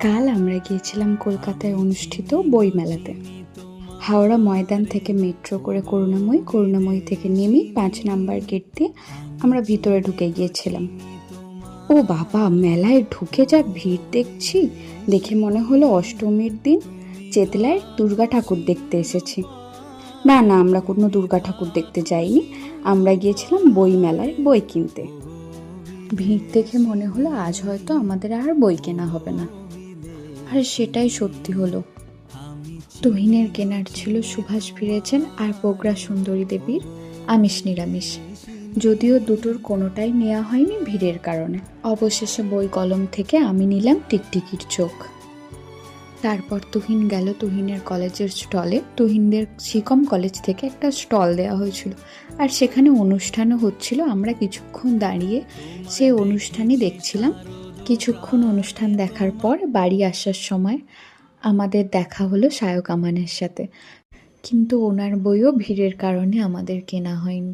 কাল আমরা গিয়েছিলাম কলকাতায় অনুষ্ঠিত বইমেলাতে। হাওড়া ময়দান থেকে মেট্রো করে করুণাময়ী, করুণাময়ী থেকে নেমে 5 নাম্বার গেট দিয়ে আমরা ভিতরে ঢুকে গিয়েছিলাম। ও বাবা, মেলায় ঢুকে যা ভিড় দেখছি, দেখে মনে হলো অষ্টমীর দিন চেতলায় দুর্গা ঠাকুর দেখতে এসেছি। না না, আমরা কোনো দুর্গা ঠাকুর দেখতে যাইনি, আমরা গিয়েছিলাম বই মেলায় বই কিনতে। ভিড় দেখে মনে হলো আজ হয়তো আমাদের আর বই কেনা হবে না, আর সেটাই সত্যি হলো। তুহিনের কেনার ছিল সুভাষ ফিরেছেন আর প্রজ্ঞা সুন্দরী দেবীর আমিষ নিরামিষ, যদিও দুটোর কোনোটাই নেওয়া হয়নি ভিড়ের কারণে। অবশেষে বই কলম থেকে আমি নিলাম টিকটিকির চোখ। তারপর তুহিন গেল তুহিনের কলেজের স্টলে। তুহিনদের সিকম কলেজ থেকে একটা স্টল দেওয়া হয়েছিল, আর সেখানে অনুষ্ঠানও হচ্ছিল। আমরা কিছুক্ষণ দাঁড়িয়ে সেই অনুষ্ঠানই দেখছিলাম। কিছুক্ষণ অনুষ্ঠান দেখার পর বাড়ি আসার সময় আমাদের দেখা হলো শায়ক আমানের সাথে, কিন্তু ওনার বইও ভিড়ের কারণে আমাদের কেনা হয়নি।